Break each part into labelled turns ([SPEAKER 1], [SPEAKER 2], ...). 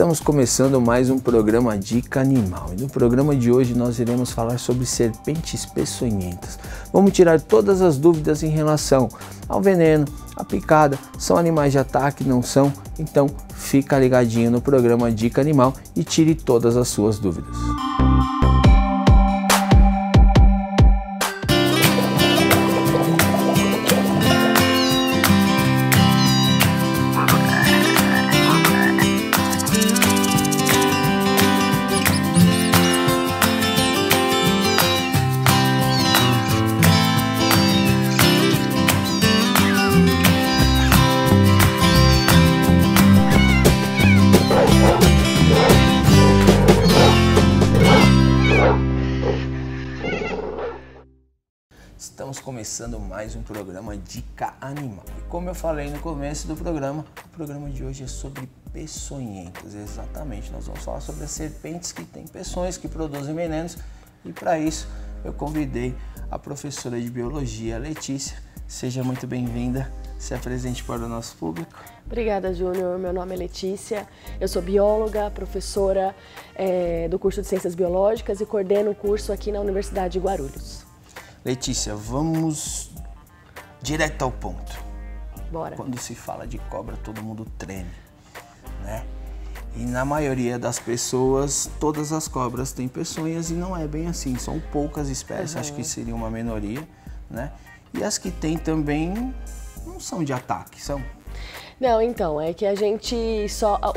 [SPEAKER 1] Estamos começando mais um programa Dica Animal e no programa de hoje nós iremos falar sobre serpentes peçonhentas. Vamos tirar todas as dúvidas em relação ao veneno, a picada, são animais de ataque, não são? Então fica ligadinho no programa Dica Animal e tire todas as suas dúvidas. Estamos começando mais um programa Dica Animal. E como eu falei no começo do programa, o programa de hoje é sobre peçonhentas. Exatamente, nós vamos falar sobre as serpentes que têm peçonhas, que produzem venenos. E para isso eu convidei a professora de biologia, Letícia. Seja muito bem-vinda, se apresente para o nosso público.
[SPEAKER 2] Obrigada, Júnior. Meu nome é Letícia, eu sou bióloga, professora do curso de Ciências Biológicas e coordeno o curso aqui na Universidade de Guarulhos.
[SPEAKER 1] Letícia, vamos direto ao ponto.
[SPEAKER 2] Bora.
[SPEAKER 1] Quando se fala de cobra, todo mundo treme, né? E na maioria das pessoas, todas as cobras têm peçonhas e não é bem assim. São poucas espécies, acho que seria uma minoria, né? E as que tem também não são de ataque, são?
[SPEAKER 2] Não, então, é que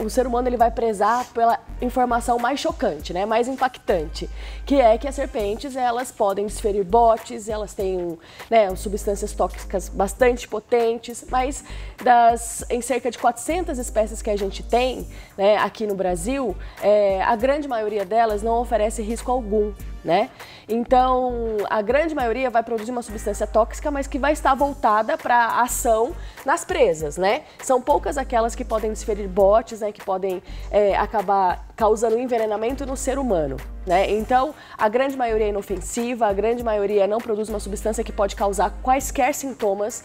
[SPEAKER 2] o ser humano ele vai prezar pela informação mais chocante, né, mais impactante, que é que as serpentes, elas podem desferir botes, elas têm, né, substâncias tóxicas bastante potentes, mas em cerca de 400 espécies que a gente tem, né, aqui no Brasil, a grande maioria delas não oferece risco algum, né? Então, a grande maioria vai produzir uma substância tóxica, mas que vai estar voltada para ação nas presas, né? São poucas aquelas que podem desferir botes, né, que podem acabar causando envenenamento no ser humano, né? Então, a grande maioria é inofensiva, a grande maioria não produz uma substância que pode causar quaisquer sintomas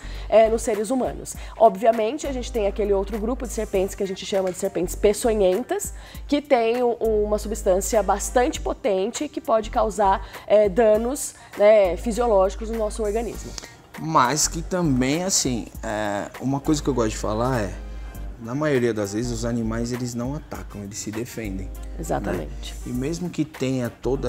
[SPEAKER 2] nos seres humanos. Obviamente, a gente tem aquele outro grupo de serpentes que a gente chama de serpentes peçonhentas, que tem uma substância bastante potente que pode causar danos, né, fisiológicos no nosso organismo.
[SPEAKER 1] Mas que também, assim, uma coisa que eu gosto de falar na maioria das vezes, os animais, eles não atacam, eles se defendem.
[SPEAKER 2] Exatamente.
[SPEAKER 1] Né? E mesmo que tenha todo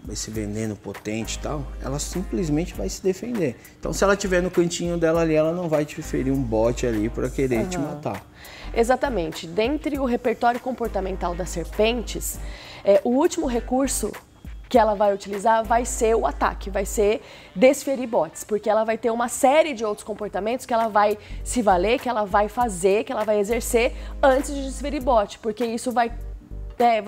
[SPEAKER 1] esse veneno potente e tal, ela simplesmente vai se defender. Então, se ela estiver no cantinho dela ali, ela não vai te ferir um bote ali para querer te matar.
[SPEAKER 2] Exatamente. Dentre o repertório comportamental das serpentes, o último recurso que ela vai utilizar vai ser o ataque, vai ser desferir botes, porque ela vai ter uma série de outros comportamentos que ela vai se valer, que ela vai fazer, que ela vai exercer antes de desferir bote, porque isso vai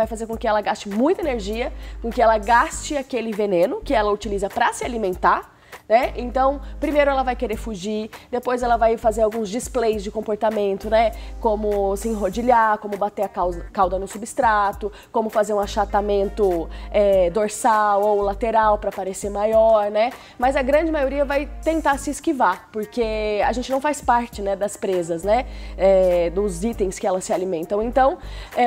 [SPEAKER 2] fazer com que ela gaste muita energia, com que ela gaste aquele veneno que ela utiliza para se alimentar, né? Então, primeiro ela vai querer fugir, depois ela vai fazer alguns displays de comportamento, né? Como se enrodilhar, como bater a cauda no substrato, como fazer um achatamento dorsal ou lateral para parecer maior, né? Mas a grande maioria vai tentar se esquivar, porque a gente não faz parte, né, das presas, né? Dos itens que elas se alimentam. Então,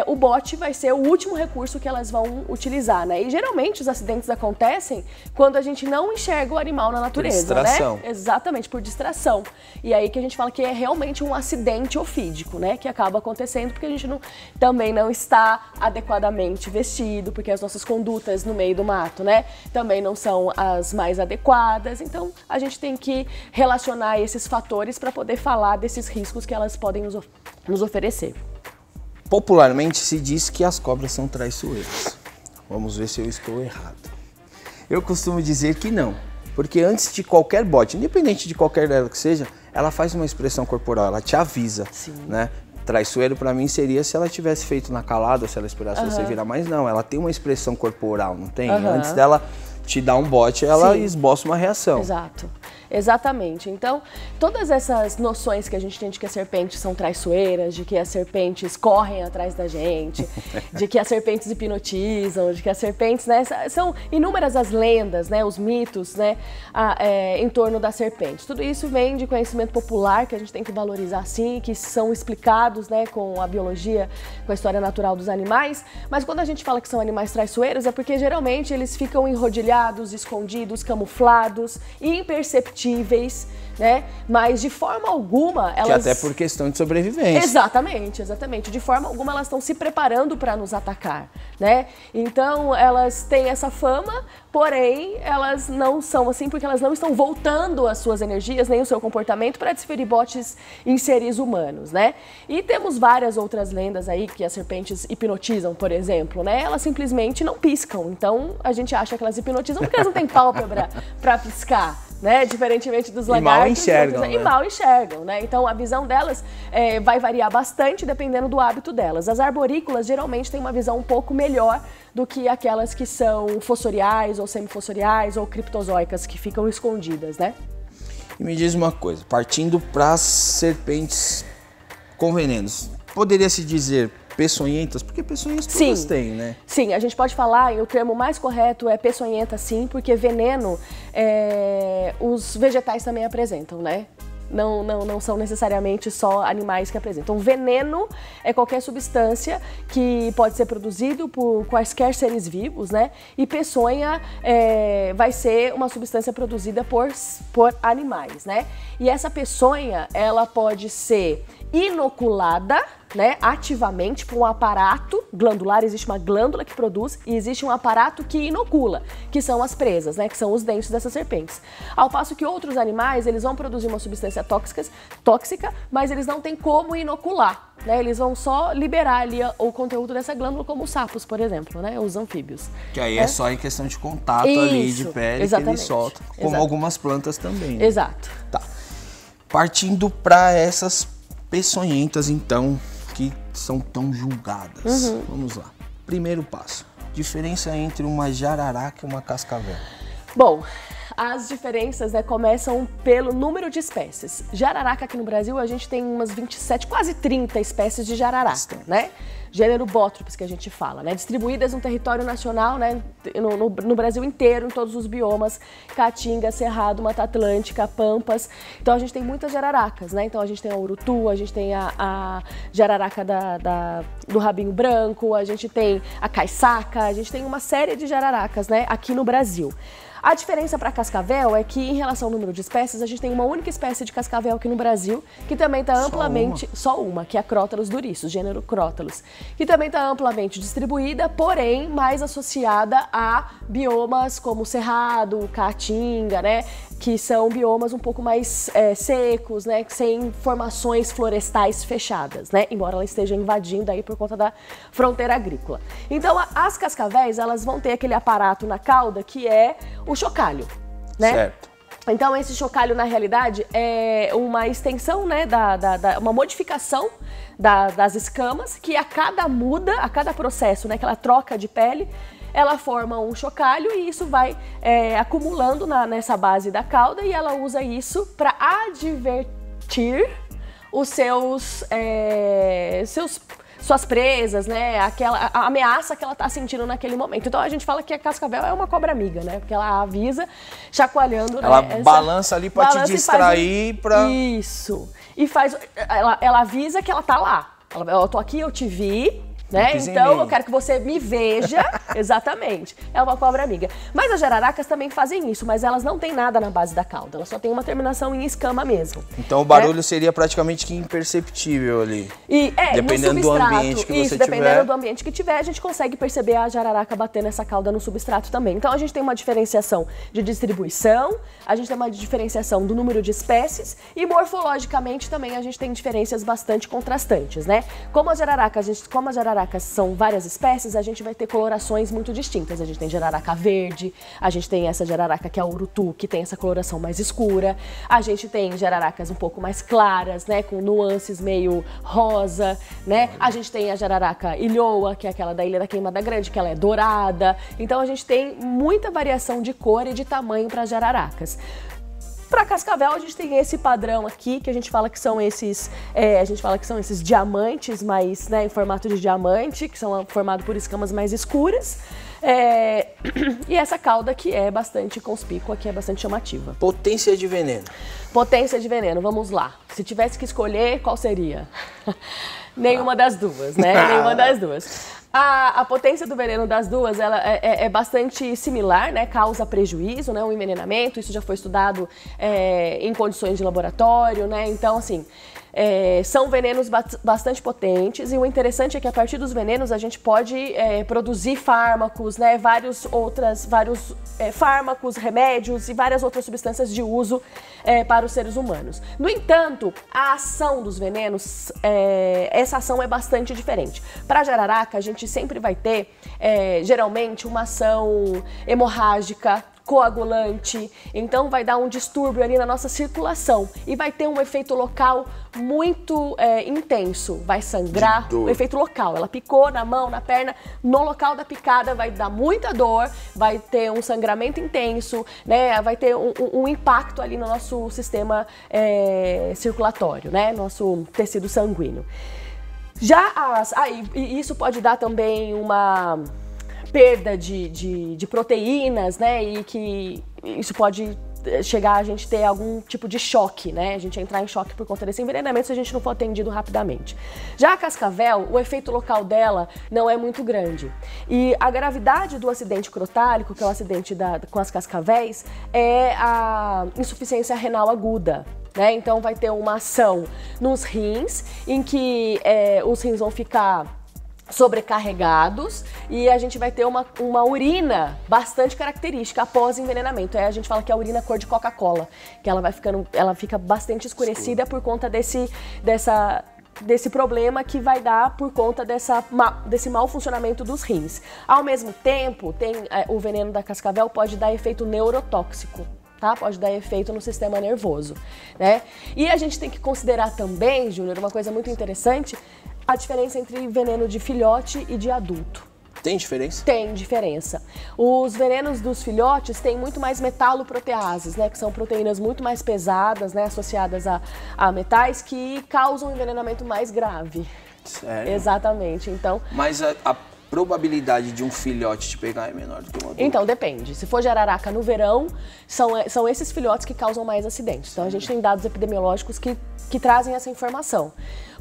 [SPEAKER 2] o bote vai ser o último recurso que elas vão utilizar, né? E geralmente os acidentes acontecem quando a gente não enxerga o animal na natureza,
[SPEAKER 1] por distração,
[SPEAKER 2] né? Exatamente, por distração. E aí que a gente fala que é realmente um acidente ofídico, né? Que acaba acontecendo porque a gente também não está adequadamente vestido, porque as nossas condutas no meio do mato, né, também não são as mais adequadas. Então, a gente tem que relacionar esses fatores para poder falar desses riscos que elas podem nos oferecer.
[SPEAKER 1] Popularmente se diz que as cobras são traiçoeiras. Vamos ver se eu estou errado. Eu costumo dizer que não. Porque antes de qualquer bote, independente de qualquer dela que seja, ela faz uma expressão corporal, ela te avisa, né? Traiçoeiro para mim seria se ela tivesse feito na calada, ou se ela esperasse você virar, mas não, ela tem uma expressão corporal, não tem? Antes dela te dar um bote, ela esboça uma reação.
[SPEAKER 2] Exato. Exatamente. Então, todas essas noções que a gente tem de que as serpentes são traiçoeiras, de que as serpentes correm atrás da gente, de que as serpentes hipnotizam, de que as serpentes, né, são inúmeras as lendas, né, os mitos, né, em torno das serpentes. Tudo isso vem de conhecimento popular que a gente tem que valorizar sim, que são explicados, né, com a biologia, com a história natural dos animais, mas quando a gente fala que são animais traiçoeiros é porque geralmente eles ficam enrodilhados, escondidos, camuflados, imperceptíveis, né? Mas de forma alguma elas...
[SPEAKER 1] Que até por questão de sobrevivência.
[SPEAKER 2] Exatamente, exatamente. De forma alguma elas estão se preparando para nos atacar, né? Então elas têm essa fama, porém elas não são assim porque elas não estão voltando as suas energias nem o seu comportamento para desferir botes em seres humanos, né? E temos várias outras lendas aí que as serpentes hipnotizam, por exemplo, né? Elas simplesmente não piscam. Então a gente acha que elas hipnotizam porque elas não têm pálpebra para piscar. Né? Diferentemente dos lagartos.
[SPEAKER 1] E mal enxergam, né?
[SPEAKER 2] E mal enxergam, né? Então a visão delas vai variar bastante dependendo do hábito delas. As arborícolas geralmente têm uma visão um pouco melhor do que aquelas que são fossoriais ou semifossoriais ou criptozoicas que ficam escondidas, né?
[SPEAKER 1] E me diz uma coisa, partindo para as serpentes com venenos, poderia se dizer peçonhentas? Porque peçonhentas todas têm, né?
[SPEAKER 2] Sim, a gente pode falar, e o termo mais correto é peçonhenta sim, porque veneno os vegetais também apresentam, né? Não são necessariamente só animais que apresentam. Veneno é qualquer substância que pode ser produzido por quaisquer seres vivos, né? E peçonha vai ser uma substância produzida por animais, né? E essa peçonha, ela pode ser inoculada, né, ativamente por um aparato glandular. Existe uma glândula que produz e existe um aparato que inocula, que são as presas, né, que são os dentes dessas serpentes. Ao passo que outros animais, eles vão produzir uma substância tóxica, mas eles não têm como inocular, né, eles vão só liberar ali o conteúdo dessa glândula, como os sapos, por exemplo, né, os anfíbios.
[SPEAKER 1] Que aí é só em questão de contato ali de pele exatamente, que eles soltam, como algumas plantas também. Né?
[SPEAKER 2] Exato.
[SPEAKER 1] Tá. Partindo para essas peçonhentas, então, que são tão julgadas. Vamos lá. Primeiro passo. Diferença entre uma jararaca e uma cascavel. Bom,
[SPEAKER 2] as diferenças, né, começam pelo número de espécies. Jararaca aqui no Brasil, a gente tem umas 27, quase 30 espécies de jararaca, né? Gênero Bótropes, que a gente fala, né? Distribuídas no território nacional, né? No Brasil inteiro, em todos os biomas, Caatinga, Cerrado, Mata Atlântica, Pampas. Então a gente tem muitas jararacas, né? Então a gente tem a urutu, a gente tem a jararaca do rabinho branco, a gente tem a caiçaca, a gente tem uma série de jararacas, né, aqui no Brasil. A diferença para cascavel é que, em relação ao número de espécies, a gente tem uma única espécie de cascavel aqui no Brasil, que também está amplamente... Só uma, que é a Crotalus duriçus, gênero Crotalus, que também está amplamente distribuída, porém mais associada a biomas como Cerrado, Caatinga, né? Que são biomas um pouco mais secos, né? Sem formações florestais fechadas, né? Embora ela esteja invadindo aí por conta da fronteira agrícola. Então, as cascavéis, elas vão ter aquele aparato na cauda que é o chocalho, né? Certo. Então, esse chocalho, na realidade, é uma extensão, né, uma modificação das escamas, que a cada processo, né, aquela troca de pele, ela forma um chocalho e isso vai acumulando nessa base da cauda e ela usa isso para advertir os suas presas, né? A ameaça que ela tá sentindo naquele momento. Então a gente fala que a cascavel é uma cobra amiga, né? Porque ela avisa, chacoalhando,
[SPEAKER 1] ela balança ali para te distrair.
[SPEAKER 2] Isso. E ela avisa que ela tá lá. Eu tô aqui, eu te vi. Né? Então eu quero que você me veja. Exatamente, é uma cobra amiga. Mas as jararacas também fazem isso, mas elas não têm nada na base da cauda, elas só têm uma terminação em escama mesmo.
[SPEAKER 1] Então o barulho seria praticamente que imperceptível ali. Dependendo do ambiente que você tiver.
[SPEAKER 2] Dependendo do ambiente que tiver, a gente consegue perceber a jararaca batendo essa cauda no substrato também. Então a gente tem uma diferenciação de distribuição, a gente tem uma diferenciação do número de espécies e morfologicamente também a gente tem diferenças bastante contrastantes, né? Como as jararacas são várias espécies, a gente vai ter colorações muito distintas. A gente tem jararaca verde, a gente tem essa jararaca que é a urutu, que tem essa coloração mais escura. A gente tem jararacas um pouco mais claras, né, com nuances meio rosa, né? A gente tem a jararaca ilhoa, que é aquela da Ilha da Queimada Grande, que ela é dourada. Então a gente tem muita variação de cor e de tamanho para as jararacas. Para cascavel a gente tem esse padrão aqui, que a gente fala que são esses, diamantes, mas em formato de diamante, que são formados por escamas mais escuras. E essa cauda que é bastante conspícua, que é bastante chamativa.
[SPEAKER 1] Potência de veneno.
[SPEAKER 2] Potência de veneno, vamos lá. Se tivesse que escolher, qual seria? Nenhuma das duas, né? Nenhuma das duas. A potência do veneno das duas, ela é bastante similar, né? Causa prejuízo, né? O envenenamento, isso já foi estudado em condições de laboratório, né? Então, assim, são venenos bastante potentes e o interessante é que a partir dos venenos a gente pode produzir fármacos, né? Vários fármacos, remédios e várias outras substâncias de uso para os seres humanos. No entanto, a ação dos venenos, essa ação é bastante diferente. Para a jararaca, a gente sempre vai ter, geralmente, uma ação hemorrágica, coagulante, então vai dar um distúrbio ali na nossa circulação e vai ter um efeito local muito intenso, vai sangrar, o efeito local, ela picou na mão, na perna, no local da picada vai dar muita dor, vai ter um sangramento intenso, né, vai ter um impacto ali no nosso sistema circulatório, né, nosso tecido sanguíneo. E isso pode dar também uma perda de proteínas, né, e que isso pode chegar a gente ter algum tipo de choque, né, a gente entrar em choque por conta desse envenenamento se a gente não for atendido rapidamente. Já a cascavel, o efeito local dela não é muito grande e a gravidade do acidente crotálico, que é o acidente com as cascavéis, é a insuficiência renal aguda. Né? Então vai ter uma ação nos rins, em que os rins vão ficar sobrecarregados e a gente vai ter uma urina bastante característica após envenenamento. A gente fala que é a urina cor de Coca-Cola, que ela fica bastante escurecida por conta desse problema que vai dar por conta desse mau funcionamento dos rins. Ao mesmo tempo, o veneno da cascavel pode dar efeito neurotóxico. Tá? Pode dar efeito no sistema nervoso, né? E a gente tem que considerar também, Júnior, uma coisa muito interessante, a diferença entre veneno de filhote e de adulto.
[SPEAKER 1] Tem diferença?
[SPEAKER 2] Tem diferença. Os venenos dos filhotes têm muito mais metaloproteases, né? Que são proteínas muito mais pesadas, né? Associadas a metais que causam um envenenamento mais grave.
[SPEAKER 1] Sério?
[SPEAKER 2] Exatamente. Então,
[SPEAKER 1] mas a probabilidade de um filhote te pegar é menor do que um adulto?
[SPEAKER 2] Então, depende. Se for jararaca no verão, são esses filhotes que causam mais acidentes. Então, a gente tem dados epidemiológicos que trazem essa informação.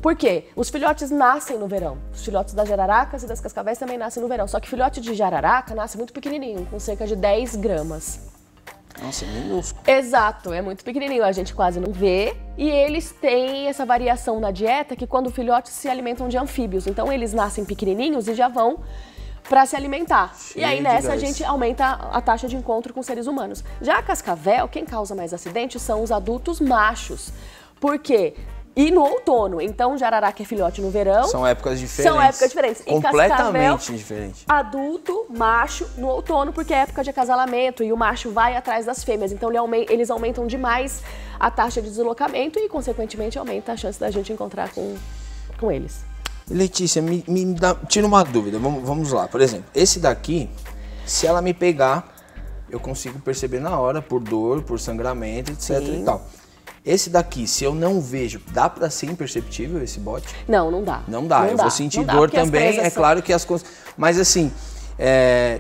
[SPEAKER 2] Por quê? Os filhotes nascem no verão. Os filhotes das jararacas e das cascavéis também nascem no verão. Só que filhote de jararaca nasce muito pequenininho, com cerca de 10 gramas.
[SPEAKER 1] Nossa, é minúsculo.
[SPEAKER 2] Exato, é muito pequenininho, a gente quase não vê. E eles têm essa variação na dieta que quando filhotes se alimentam de anfíbios. Então eles nascem pequenininhos e já vão para se alimentar. E aí nessa a gente aumenta a taxa de encontro com seres humanos. Já a cascavel, quem causa mais acidentes são os adultos machos. Por quê? E no outono. Então, jararaca é filhote no verão.
[SPEAKER 1] São épocas diferentes.
[SPEAKER 2] São épocas diferentes.
[SPEAKER 1] Completamente diferentes.
[SPEAKER 2] Adulto, macho, no outono, porque é época de acasalamento e o macho vai atrás das fêmeas. Então, eles aumentam demais a taxa de deslocamento e, consequentemente, aumenta a chance da gente encontrar com eles.
[SPEAKER 1] Letícia, tira uma dúvida. Vamos lá. Por exemplo, esse daqui, se ela me pegar, eu consigo perceber na hora, por dor, por sangramento, etc.
[SPEAKER 2] Sim.
[SPEAKER 1] E tal. Esse daqui, se eu não vejo, dá pra ser imperceptível esse bote?
[SPEAKER 2] Não, não dá.
[SPEAKER 1] Não dá. Eu vou sentir dor também, é claro que as coisas... Mas assim,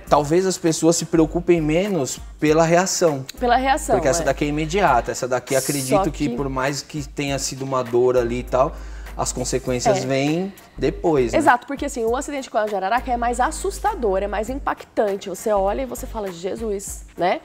[SPEAKER 1] talvez as pessoas se preocupem menos pela reação.
[SPEAKER 2] Pela reação,
[SPEAKER 1] porque essa daqui é imediata. Essa daqui acredito que por mais que tenha sido uma dor ali e tal, as consequências vêm depois, né?
[SPEAKER 2] Exato, porque assim, o acidente com a jararaca é mais assustador, é mais impactante. Você olha e você fala, Jesus, né?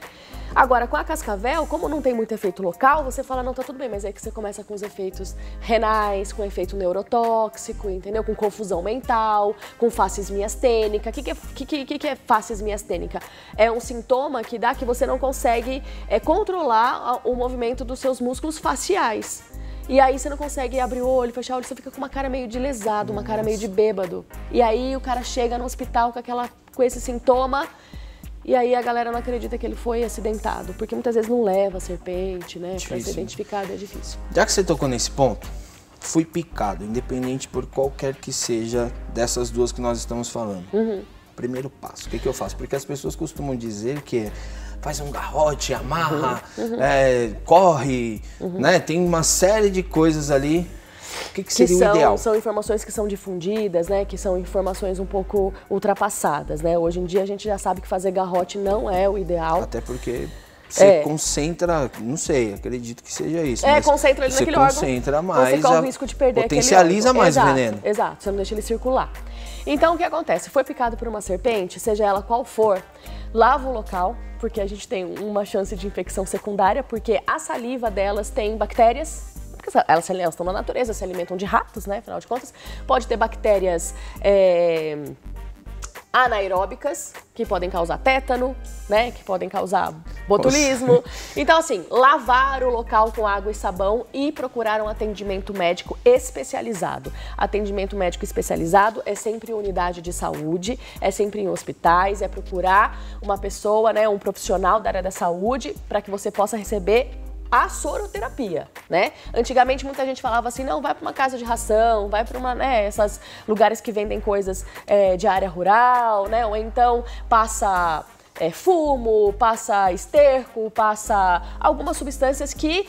[SPEAKER 2] Agora, com a cascavel, como não tem muito efeito local, você fala, não, tá tudo bem, mas aí que você começa com os efeitos renais, com efeito neurotóxico, entendeu? Com confusão mental, com facies miastênica. O que é facies miastênica? É um sintoma que dá que você não consegue controlar o movimento dos seus músculos faciais. E aí você não consegue abrir o olho, fechar o olho, você fica com uma cara meio de lesado, uma cara meio de bêbado. E aí o cara chega no hospital com esse sintoma. E aí a galera não acredita que ele foi acidentado, porque muitas vezes não leva a serpente, né? Pra ser identificado é difícil.
[SPEAKER 1] Já que você tocou nesse ponto, fui picado, independente por qualquer que seja dessas duas que nós estamos falando. Primeiro passo, o que eu faço? Porque as pessoas costumam dizer que faz um garrote, amarra, corre, né? Tem uma série de coisas ali. O que seria o ideal?
[SPEAKER 2] São informações que são difundidas, né? Que são informações um pouco ultrapassadas, né? Hoje em dia a gente já sabe que fazer garrote não é o ideal.
[SPEAKER 1] Até porque você concentra, não sei, acredito que seja isso.
[SPEAKER 2] Concentra ele naquele órgão.
[SPEAKER 1] Você concentra mais,
[SPEAKER 2] você corre o risco de perder
[SPEAKER 1] potencializa mais o veneno.
[SPEAKER 2] Exato, você não deixa ele circular. Então o que acontece? Foi picado por uma serpente, seja ela qual for, lava o local, porque a gente tem uma chance de infecção secundária, porque a saliva delas tem bactérias. Porque elas estão na natureza, se alimentam de ratos, né? Afinal de contas, pode ter bactérias anaeróbicas, que podem causar tétano, né? Que podem causar botulismo. Então, assim, lavar o local com água e sabão e procurar um atendimento médico especializado. Atendimento médico especializado é sempre em unidade de saúde, é sempre em hospitais, é procurar uma pessoa, né? Um profissional da área da saúde para que você possa receber a soroterapia, né? Antigamente muita gente falava assim, não, vai para uma casa de ração, vai para esses lugares que vendem coisas de área rural, né? Ou então passa fumo, passa esterco, passa algumas substâncias que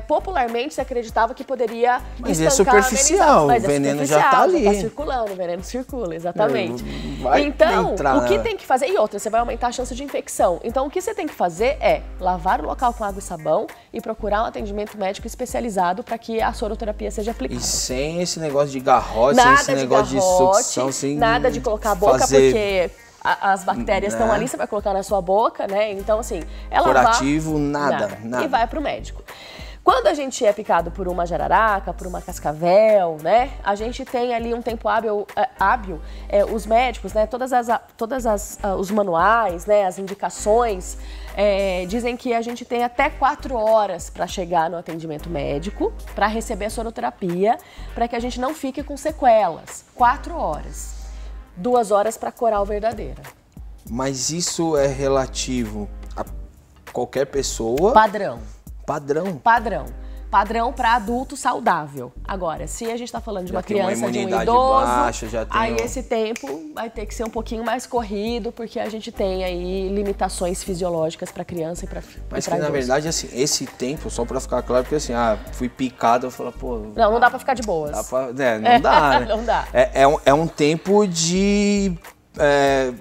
[SPEAKER 2] popularmente se acreditava que poderia
[SPEAKER 1] Mas é superficial, o veneno já tá ali.
[SPEAKER 2] Já tá circulando, o veneno circula, exatamente.
[SPEAKER 1] Então,
[SPEAKER 2] o que tem que fazer... E outra, você vai aumentar a chance de infecção. Então, o que você tem que fazer é lavar o local com água e sabão e procurar um atendimento médico especializado para que a soroterapia seja aplicada.
[SPEAKER 1] E sem esse negócio de garrote, sem esse negócio de sucção, sem
[SPEAKER 2] nada de colocar a boca, porque as bactérias estão ali, você vai colocar na sua boca, né? Então, assim, é lavar...
[SPEAKER 1] Curativo, nada.
[SPEAKER 2] E vai pro médico. Quando a gente é picado por uma jararaca, por uma cascavel, né? A gente tem ali um tempo hábil, os médicos, né? Os manuais, né? As indicações dizem que a gente tem até 4 horas para chegar no atendimento médico, para receber a soroterapia, para que a gente não fique com sequelas. 4 horas. 2 horas para coral verdadeira.
[SPEAKER 1] Mas isso é relativo a qualquer pessoa?
[SPEAKER 2] Padrão. Padrão para adulto saudável. Agora, se a gente está falando de uma criança, de um idoso,
[SPEAKER 1] baixa, aí
[SPEAKER 2] esse tempo vai ter que ser um pouquinho mais corrido, porque a gente tem aí limitações fisiológicas para criança e para idoso.
[SPEAKER 1] Mas que na verdade, assim, esse tempo, só para ficar claro, porque assim, fui picado, eu falo, pô...
[SPEAKER 2] Não dá para ficar de boas.
[SPEAKER 1] Não dá, né?
[SPEAKER 2] Não dá.
[SPEAKER 1] É um tempo de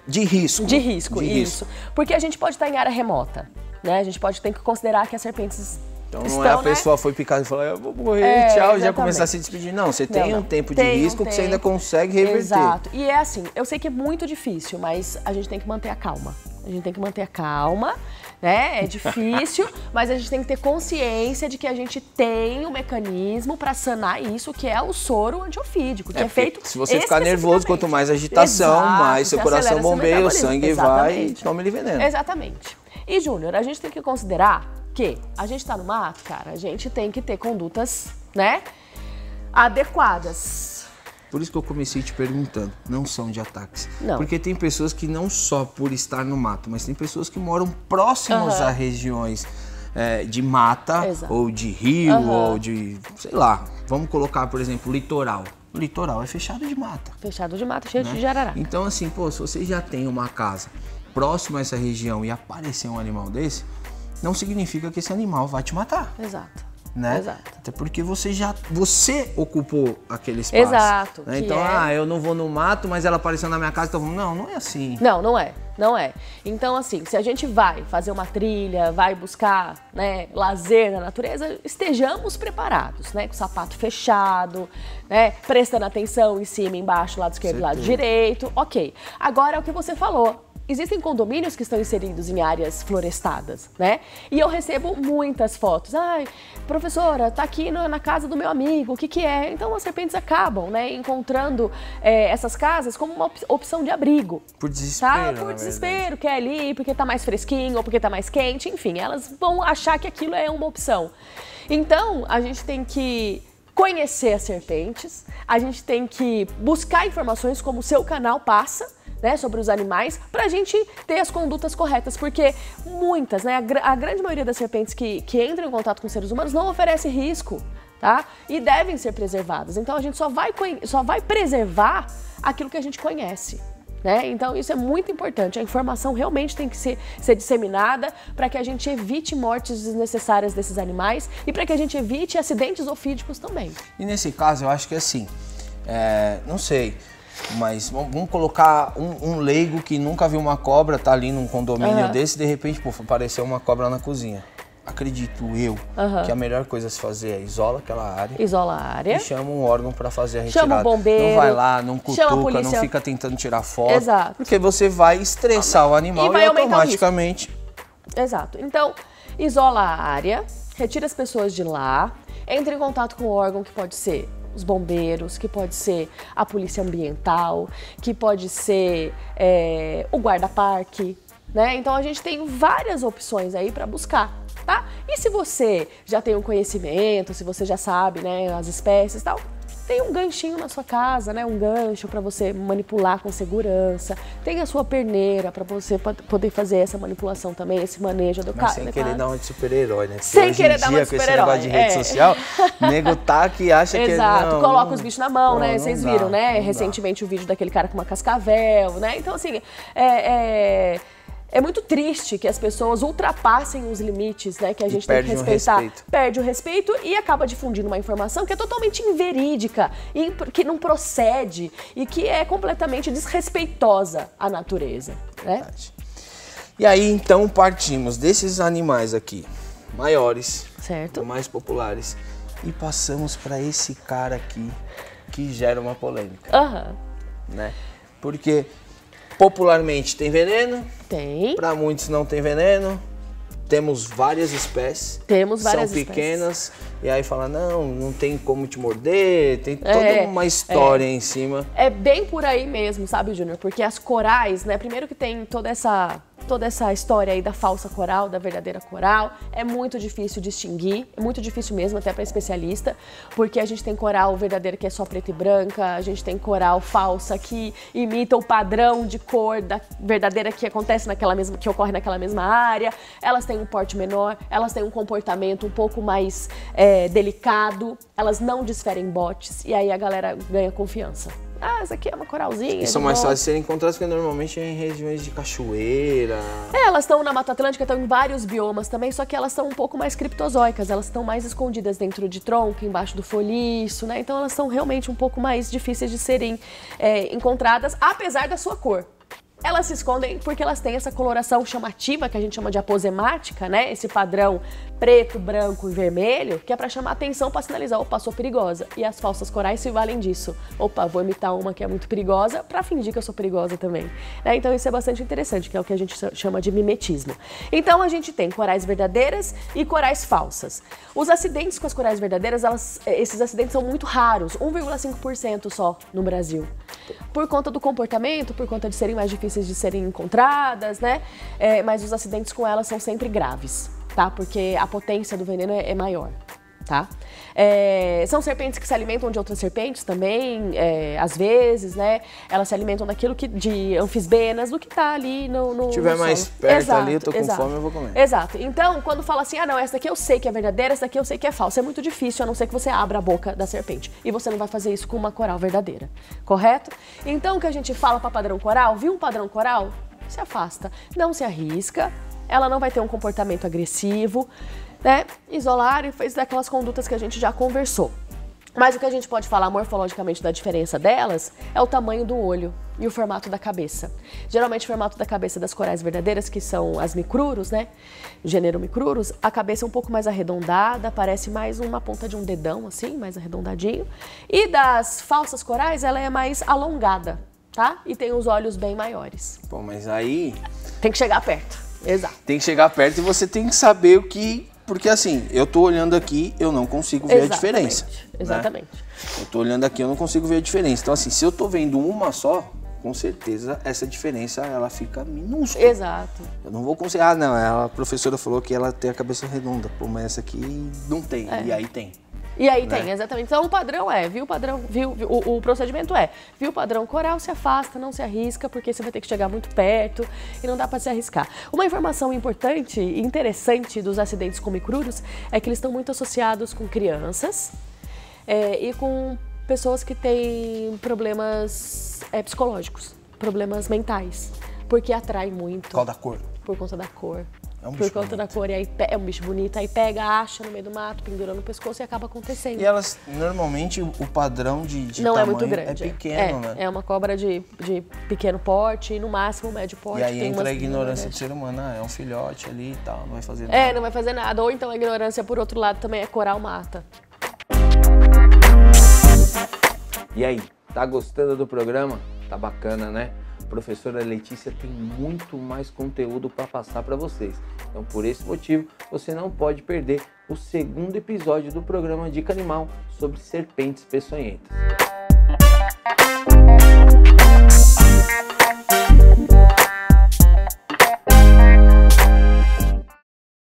[SPEAKER 1] risco.
[SPEAKER 2] De risco, isso. Porque a gente pode estar em área remota, né? A gente tem que considerar que as serpentes...
[SPEAKER 1] Então não é a pessoa foi picada e falou, eu vou morrer, tchau, já começar a se despedir. Não, você tem um tempo de risco que você ainda consegue reverter.
[SPEAKER 2] Exato. E é assim, eu sei que é muito difícil, mas a gente tem que manter a calma. Né? É difícil, mas a gente tem que ter consciência de que a gente tem um mecanismo para sanar isso, que é o soro antiofídico, que é feito...
[SPEAKER 1] Se você ficar nervoso, quanto mais agitação, mais seu coração bombeia, o sangue vai e toma ele veneno.
[SPEAKER 2] Exatamente. E, Júnior, a gente tem que considerar que a gente tá no mato, cara, a gente tem que ter condutas, né, adequadas.
[SPEAKER 1] Por isso que eu comecei te perguntando, não são de ataques.
[SPEAKER 2] Não.
[SPEAKER 1] Porque tem pessoas que não só por estar no mato, mas tem pessoas que moram próximos a regiões de mata, ou de rio, ou de, sei lá, vamos colocar, por exemplo, litoral. O litoral é fechado de mata.
[SPEAKER 2] Fechado de mata, cheio de jararaca.
[SPEAKER 1] Então, assim, pô, se você já tem uma casa próxima a essa região e aparecer um animal desse, não significa que esse animal vai te matar.
[SPEAKER 2] Exato.
[SPEAKER 1] Né?
[SPEAKER 2] Exato.
[SPEAKER 1] Até porque você ocupou aquele espaço.
[SPEAKER 2] Exato.
[SPEAKER 1] Né? Então, eu não vou no mato, mas ela apareceu na minha casa, então não é assim.
[SPEAKER 2] Não é. Então, assim, se a gente vai fazer uma trilha, vai buscar, né, lazer na natureza, estejamos preparados, né? Com o sapato fechado, né? Prestando atenção em cima, embaixo, lado esquerdo, lado direito. Ok. Agora é o que você falou. Existem condomínios que estão inseridos em áreas florestadas, né? E eu recebo muitas fotos. Ai, professora, tá aqui na casa do meu amigo, o que é? Então as serpentes acabam, né, encontrando essas casas como uma opção de abrigo.
[SPEAKER 1] Por desespero,
[SPEAKER 2] Por desespero, quer ali porque tá mais fresquinho ou porque tá mais quente, enfim, elas vão achar que aquilo é uma opção. Então, a gente tem que conhecer as serpentes, a gente tem que buscar informações como o seu canal passa, né, sobre os animais, pra gente ter as condutas corretas, porque muitas, né, a grande maioria das serpentes que entram em contato com seres humanos não oferece risco, tá? E devem ser preservadas. Então a gente só vai preservar aquilo que a gente conhece. né? Então isso é muito importante, a informação realmente tem que ser disseminada para que a gente evite mortes desnecessárias desses animais e para que a gente evite acidentes ofídicos também.
[SPEAKER 1] E nesse caso eu acho que assim, não sei, mas vamos colocar um leigo que nunca viu uma cobra, tá ali num condomínio desse, de repente, pô, apareceu uma cobra na cozinha. Acredito eu que a melhor coisa a se fazer é isola aquela área.
[SPEAKER 2] Isola a área.
[SPEAKER 1] E chama um órgão para fazer a retirada.
[SPEAKER 2] Chama o bombeiro.
[SPEAKER 1] Não vai lá, não cutuca, não fica tentando tirar foto. Exato. Porque você vai estressar o animal e automaticamente...
[SPEAKER 2] Exato. Então, isola a área, retira as pessoas de lá, entre em contato com o órgão que pode ser os bombeiros, que pode ser a polícia ambiental, que pode ser o guarda-parque, né? Então a gente tem várias opções aí para buscar. Tá? E se você já tem um conhecimento, se você já sabe, né, as espécies e tal, tem um ganchinho na sua casa, né, um gancho para você manipular com segurança, tem a sua perneira para você poder fazer essa manipulação também, esse manejo do
[SPEAKER 1] carro. Mas sem querer dar uma de super-herói, né? Porque
[SPEAKER 2] sem querer dar uma de super-herói.
[SPEAKER 1] Com esse negócio de rede social, nego tá que acha que...
[SPEAKER 2] Exato, coloca os bichos na mão, né? Vocês viram, né? Recentemente o vídeo daquele cara com uma cascavel, né? Então, assim, é muito triste que as pessoas ultrapassem os limites, né, que a gente tem que respeitar. Perde o respeito e acaba difundindo uma informação que é totalmente inverídica e que não procede e que é completamente desrespeitosa à natureza, né?
[SPEAKER 1] Verdade. E aí, então, partimos desses animais aqui, maiores,
[SPEAKER 2] certo,
[SPEAKER 1] mais populares, e passamos para esse cara aqui que gera uma polêmica. Né? Porque... popularmente tem veneno, para muitos não tem veneno, temos várias espécies, são pequenas, e aí fala, não tem como te morder, tem toda uma história em cima.
[SPEAKER 2] É bem por aí mesmo, sabe, Júnior? Porque as corais, né, primeiro que tem toda essa história aí da falsa coral, da verdadeira coral, é muito difícil distinguir, é muito difícil mesmo até para especialista, porque a gente tem coral verdadeira que é só preta e branca, a gente tem coral falsa que imita o padrão de cor da verdadeira que ocorre naquela mesma área, elas têm um porte menor, elas têm um comportamento um pouco mais delicado, elas não desferem botes, e aí a galera ganha confiança. Ah, essa aqui é uma coralzinha.
[SPEAKER 1] E são mais fáceis de serem encontradas porque normalmente é em regiões de cachoeira.
[SPEAKER 2] Elas estão na Mata Atlântica, estão em vários biomas também, só que elas são um pouco mais criptozoicas, elas estão mais escondidas dentro de tronco, embaixo do folhiço, né? Então elas são realmente um pouco mais difíceis de serem encontradas, apesar da sua cor. Elas se escondem porque elas têm essa coloração chamativa, que a gente chama de aposemática, né? Esse padrão preto, branco e vermelho, que é para chamar atenção, para sinalizar, opa, sou perigosa. E as falsas corais se valem disso. Opa, vou imitar uma que é muito perigosa para fingir que eu sou perigosa também. Né? Então isso é bastante interessante, que é o que a gente chama de mimetismo. Então a gente tem corais verdadeiras e corais falsas. Os acidentes com as corais verdadeiras, esses acidentes são muito raros, 1,5% só no Brasil. Por conta do comportamento, por conta de serem mais difíceis de serem encontradas, né? Mas os acidentes com elas são sempre graves, tá? Porque a potência do veneno é maior, tá? São serpentes que se alimentam de outras serpentes também, às vezes, né? Elas se alimentam de anfisbenas, do que tá ali no
[SPEAKER 1] Se tiver mais perto ali, eu tô com fome, eu vou comer.
[SPEAKER 2] Exato. Então, quando fala assim, não, essa daqui eu sei que é verdadeira, essa daqui eu sei que é falsa, é muito difícil, a não ser que você abra a boca da serpente. E você não vai fazer isso com uma coral verdadeira, correto? Então, o que a gente fala para padrão coral, viu um padrão coral? Se afasta. Não se arrisca, ela não vai ter um comportamento agressivo, né? Isolar e fez daquelas condutas que a gente já conversou. Mas o que a gente pode falar morfologicamente da diferença delas é o tamanho do olho e o formato da cabeça. Geralmente o formato da cabeça das corais verdadeiras, que são as micruros, né? O gênero micruros, a cabeça é um pouco mais arredondada, parece mais uma ponta de um dedão, assim, mais arredondadinho. E das falsas corais, ela é mais alongada, tá? E tem os olhos bem maiores.
[SPEAKER 1] Pô, mas aí...
[SPEAKER 2] tem que chegar perto, exato.
[SPEAKER 1] Tem que chegar perto e você tem que saber o que... Porque assim, eu tô olhando aqui, eu não consigo ver a diferença.
[SPEAKER 2] Exatamente.
[SPEAKER 1] Né? Eu tô olhando aqui, eu não consigo ver a diferença. Então assim, se eu tô vendo uma só, com certeza essa diferença, ela fica minúscula.
[SPEAKER 2] Exato.
[SPEAKER 1] Eu não vou conseguir... Ah, não, a professora falou que ela tem a cabeça redonda. Pô, mas essa aqui não tem. E aí tem.
[SPEAKER 2] E aí tem, exatamente. Então o padrão viu o padrão, o procedimento viu o padrão coral, se afasta, não se arrisca, porque você vai ter que chegar muito perto e não dá para se arriscar. Uma informação importante e interessante dos acidentes com micruros é que eles estão muito associados com crianças e com pessoas que têm problemas psicológicos. problemas mentais, porque atrai muito.
[SPEAKER 1] Qual da cor?
[SPEAKER 2] Por conta da cor.
[SPEAKER 1] É um
[SPEAKER 2] Por
[SPEAKER 1] bicho
[SPEAKER 2] conta
[SPEAKER 1] bonito.
[SPEAKER 2] da cor, e aí é um bicho bonito, aí pega, acha no meio do mato, pendura no pescoço e acaba acontecendo.
[SPEAKER 1] E elas, normalmente, o padrão de
[SPEAKER 2] Não é
[SPEAKER 1] tamanho
[SPEAKER 2] muito grande.
[SPEAKER 1] é pequeno, né?
[SPEAKER 2] É uma cobra de pequeno porte, no máximo médio porte.
[SPEAKER 1] E aí
[SPEAKER 2] tem
[SPEAKER 1] entra
[SPEAKER 2] umas
[SPEAKER 1] a ignorância do
[SPEAKER 2] grandes.
[SPEAKER 1] ser humano, é um filhote ali e tal, não vai fazer nada.
[SPEAKER 2] É, não vai fazer nada. Ou então a ignorância, por outro lado, também é coral mata.
[SPEAKER 3] E aí, tá gostando do programa? Tá bacana, né? A professora Letícia tem muito mais conteúdo para passar para vocês. Então, por esse motivo, você não pode perder o segundo episódio do programa Dica Animal sobre serpentes peçonhentas.